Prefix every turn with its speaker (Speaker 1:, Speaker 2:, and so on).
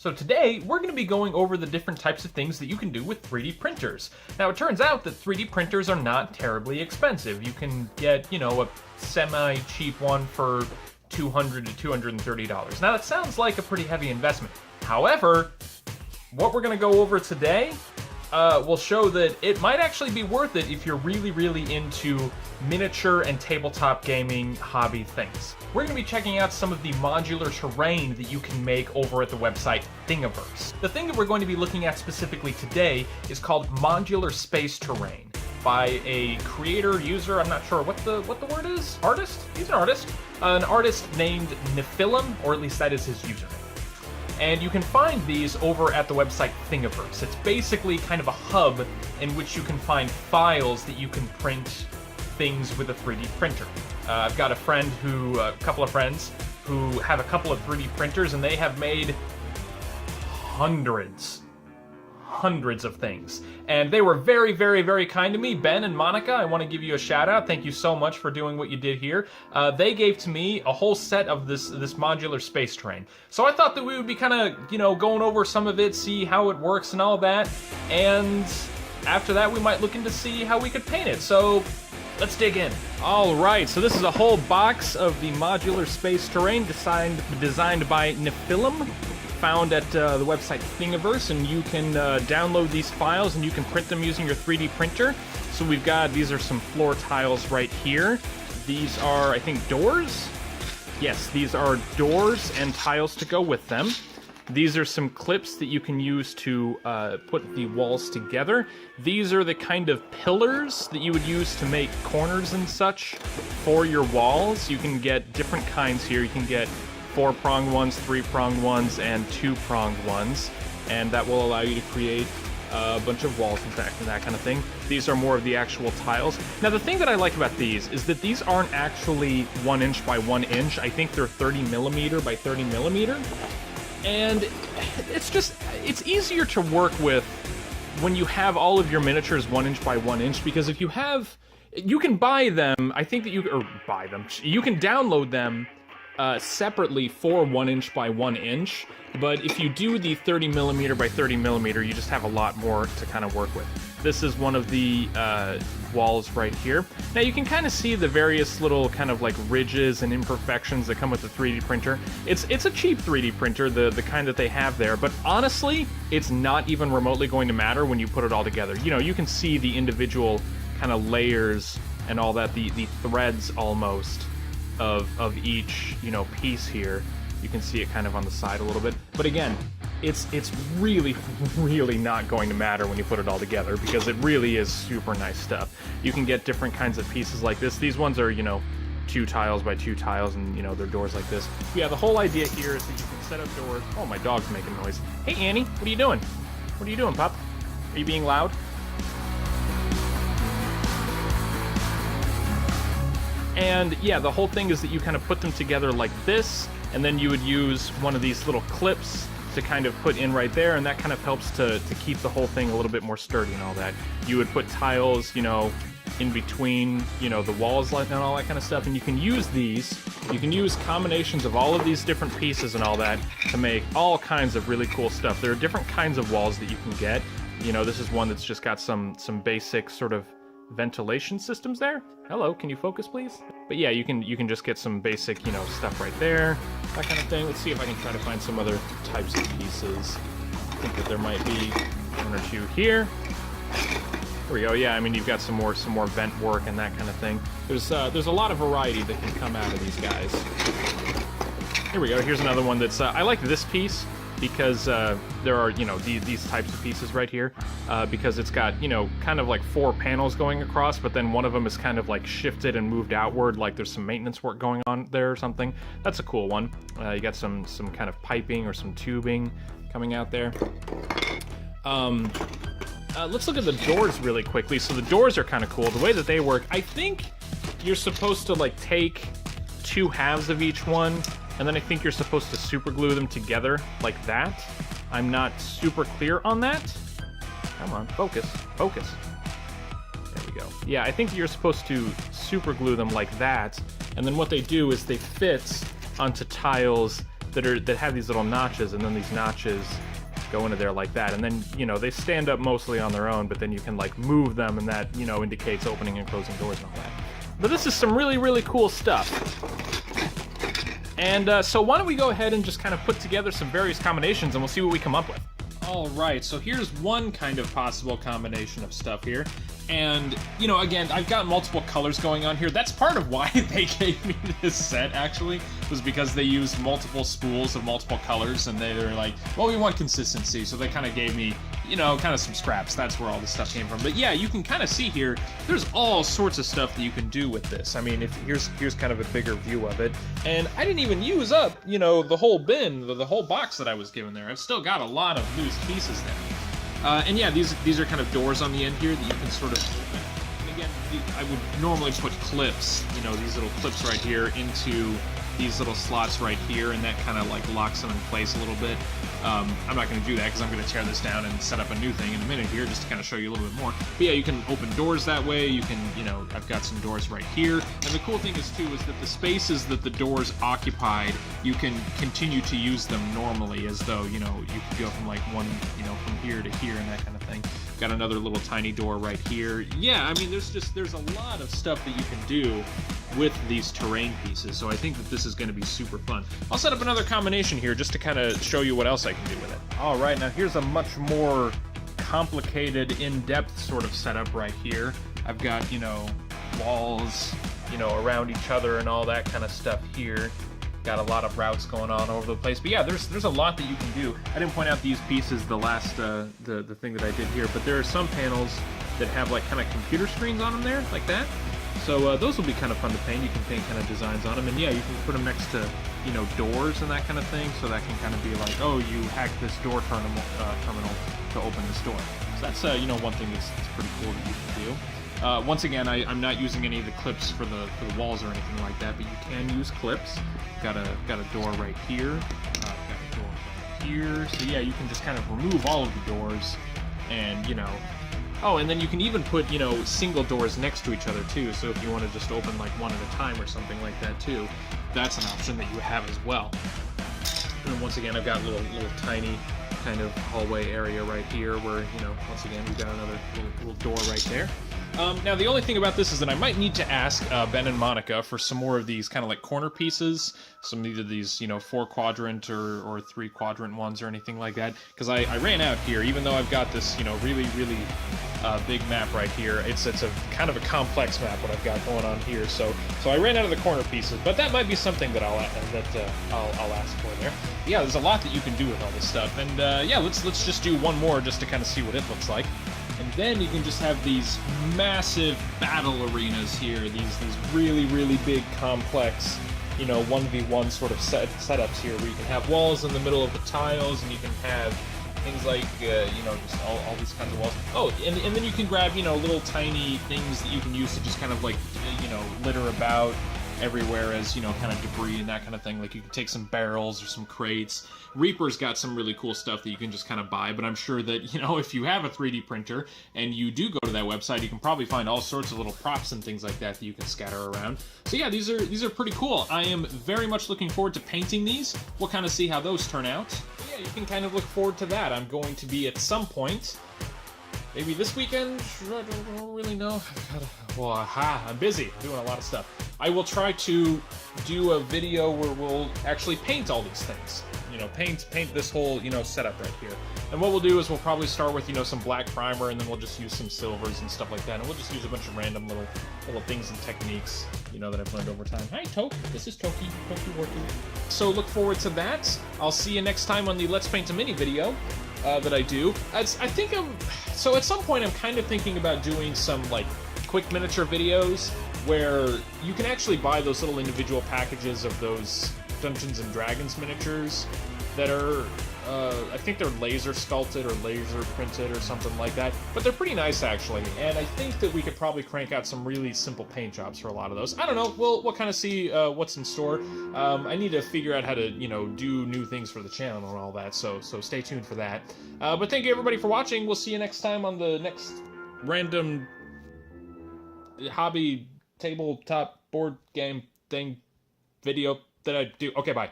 Speaker 1: So today, we're going to be going over the different types of things that you can do with 3D printers. Now, it turns out that 3D printers are not terribly expensive. You can get, you know, a semi-cheap one for $200 to $230. Now, that sounds like a pretty heavy investment. However, what we're going to go over today will show that it might actually be worth it if you're really into miniature and tabletop gaming hobby things. We're going to be checking out some of the modular terrain that you can make over at the website Thingiverse. The thing that we're going to be looking at specifically today is called Modular Space Terrain by a creator, user, I'm not sure what the word is? Artist? He's an artist. An artist named Niphilim, or at least that is his username. And you can find these over at the website Thingiverse. It's basically kind of a hub in which you can find files that you can print things with a 3D printer. I've got a couple of friends who have a couple of 3D printers, and they have made hundreds of things. And they were very kind to me. Ben and Monica, I want to give you a shout out. Thank you so much for doing what you did here. They gave to me a whole set of this modular space terrain. So I thought that we would be kind of, you know, going over some of it, see how it works and all that. And after that, we might look into see how we could paint it. So let's dig in. All right, so this is a whole box of the modular space terrain designed by Niphilim, found at the website Thingiverse, and you can download these files and you can print them using your 3D printer. So these are some floor tiles right here. These are, I think, doors? Yes, these are doors and tiles to go with them. These are some clips that you can use to put the walls together. These are the kind of pillars that you would use to make corners and such for your walls. You can get different kinds here. You can get 4-pronged ones, 3-pronged ones, and 2-pronged ones, and that will allow you to create a bunch of walls, in fact, and that kind of thing. These are more of the actual tiles. Now, the thing that I like about these is that these aren't actually 1 inch by 1 inch. I think they're 30 millimeter by 30 millimeter, and it's easier to work with when you have all of your miniatures 1 inch by 1 inch, because if you can buy them, I think that you can download them separately for 1 inch by 1 inch, but if you do the 30 millimeter by 30 millimeter, you just have a lot more to kind of work with. This is one of the walls right here. Now you can kind of see the various little kind of like ridges and imperfections that come with the 3D printer. It's a cheap 3D printer, the kind that they have there, but honestly, it's not even remotely going to matter when you put it all together. You know, you can see the individual kind of layers and all that, the threads almost of each, you know, piece here. You can see it kind of on the side a little bit, but again, it's really not going to matter when you put it all together, because it really is super nice stuff. You can get different kinds of pieces like this. These ones are, you know, 2 tiles by 2 tiles, and, you know, they're doors like this. Yeah, the whole idea here is that you can set up doors. Oh, my dog's making noise. Hey, Annie, what are you doing? What are you doing, pup? Are you being loud? And yeah, the whole thing is that you kind of put them together like this, and then you would use one of these little clips to kind of put in right there, and that kind of helps to keep the whole thing a little bit more sturdy and all that. You would put tiles, you know, in between, you know, the walls and all that kind of stuff, and you can use combinations of all of these different pieces and all that to make all kinds of really cool stuff. There are different kinds of walls that you can get. You know, this is one that's just got some basic sort of ventilation systems there. Hello, can you focus, please? But yeah, you can just get some basic, you know, stuff right there, that kind of thing. Let's see if I can try to find some other types of pieces. I think that there might be 1 or 2 here. Here we go. Yeah, I mean, you've got some more vent work and that kind of thing. There's a lot of variety that can come out of these guys. Here we go. Here's another one that's I like this piece because there are, you know, these types of pieces right here, because it's got, you know, kind of like 4 panels going across, but then one of them is kind of like shifted and moved outward, like there's some maintenance work going on there or something. That's a cool one. You got some kind of piping or some tubing coming out there. Let's look at the doors really quickly. So the doors are kind of cool. The way that they work, I think you're supposed to like take 2 halves of each one, and then I think you're supposed to super glue them together like that. I'm not super clear on that. Come on, focus. There we go. Yeah, I think you're supposed to super glue them like that, and then what they do is they fit onto tiles that have these little notches, and then these notches go into there like that, and then, you know, they stand up mostly on their own, but then you can like move them, and that, you know, indicates opening and closing doors and all that. But this is some really, really cool stuff. And so why don't we go ahead and just kind of put together some various combinations, and we'll see what we come up with. All right, so here's one kind of possible combination of stuff here. And, you know, again, I've got multiple colors going on here. That's part of why they gave me this set, actually, was because they used multiple spools of multiple colors, and they were like, well, we want consistency, so they kind of gave me, you know, kind of some scraps. That's where all this stuff came from. But yeah, you can kind of see here, there's all sorts of stuff that you can do with this. I mean, here's kind of a bigger view of it. And I didn't even use up, you know, the whole bin, the whole box that I was given there. I've still got a lot of loose pieces there. And yeah, these are kind of doors on the end here that you can sort of open. And again, I would normally put clips, you know, these little clips right here into these little slots right here, and that kind of like locks them in place a little bit. I'm not going to do that because I'm going to tear this down and set up a new thing in a minute here just to kind of show you a little bit more. But yeah, you can open doors that way. You can, you know, I've got some doors right here. And the cool thing is too is that the spaces that the doors occupied, you can continue to use them normally as though, you know, you could go from like one, you know, from here to here and that kind of thing. Got another little tiny door right here. Yeah, I mean, there's a lot of stuff that you can do with these terrain pieces, so I think that this is going to be super fun. I'll set up another combination here just to kind of show you what else I can do with it. All right, now here's a much more complicated, in-depth sort of setup right here. I've got, you know, walls, you know, around each other and all that kind of stuff here. Got a lot of routes going on all over the place, but yeah, there's a lot that you can do. I didn't point out these pieces the last the thing that I did here, but there are some panels that have like kind of computer screens on them there, like that. So those will be kind of fun to paint. You can paint kind of designs on them, and yeah, you can put them next to, you know, doors and that kind of thing. So that can kind of be like, oh, you hacked this door terminal to open this door. So that's you know, one thing that's pretty cool that you can do. Once again, I'm not using any of the clips for the walls or anything like that, but you can use clips. Got a door right here. Got a door right here. So yeah, you can just kind of remove all of the doors, and you know. Oh, and then you can even put, you know, single doors next to each other too. So if you want to just open like one at a time or something like that too, that's an option that you have as well. And then once again, I've got a little tiny kind of hallway area right here where, you know, once again, we've got another little door right there. Now, the only thing about this is that I might need to ask Ben and Monica for some more of these kind of like corner pieces, some either these, you know, 4-quadrant or 3-quadrant ones or anything like that, because I ran out here, even though I've got this, you know, really big map right here. It's a kind of a complex map what I've got going on here, so I ran out of the corner pieces, but that might be something that I'll ask for there. Yeah, there's a lot that you can do with all this stuff, and yeah, let's just do one more just to kind of see what it looks like. And then you can just have these massive battle arenas here, these really big, complex, you know, 1v1 sort of setups here, where you can have walls in the middle of the tiles, and you can have things like, you know, just all these kinds of walls. Oh, and then you can grab, you know, little tiny things that you can use to just kind of like, you know, litter about everywhere as, you know, kind of debris and that kind of thing. Like you can take some barrels or some crates. Reaper's got some really cool stuff that you can just kind of buy, but I'm sure that, you know, if you have a 3D printer and you do go to that website, you can probably find all sorts of little props and things like that that you can scatter around. So yeah, these are pretty cool. I am very much looking forward to painting these. We'll kind of see how those turn out. But yeah, you can kind of look forward to that. I'm going to be at some point, maybe this weekend, I don't really know. I'm busy, doing a lot of stuff. I will try to do a video where we'll actually paint all these things. You know, paint this whole, you know, setup right here. And what we'll do is we'll probably start with, you know, some black primer, and then we'll just use some silvers and stuff like that. And we'll just use a bunch of random little things and techniques, you know, that I've learned over time. Hi, Toki. This is Toki working. So look forward to that. I'll see you next time on the Let's Paint a Mini video that I do. So at some point I'm kind of thinking about doing some like quick miniature videos where you can actually buy those little individual packages of those Dungeons and Dragons miniatures that are, I think they're laser sculpted or laser printed or something like that, but they're pretty nice actually, and I think that we could probably crank out some really simple paint jobs for a lot of those. I don't know, we'll kind of see what's in store. I need to figure out how to, you know, do new things for the channel and all that, so stay tuned for that. But thank you everybody for watching. We'll see you next time on the next random hobby tabletop board game thing video that I do. Okay, bye.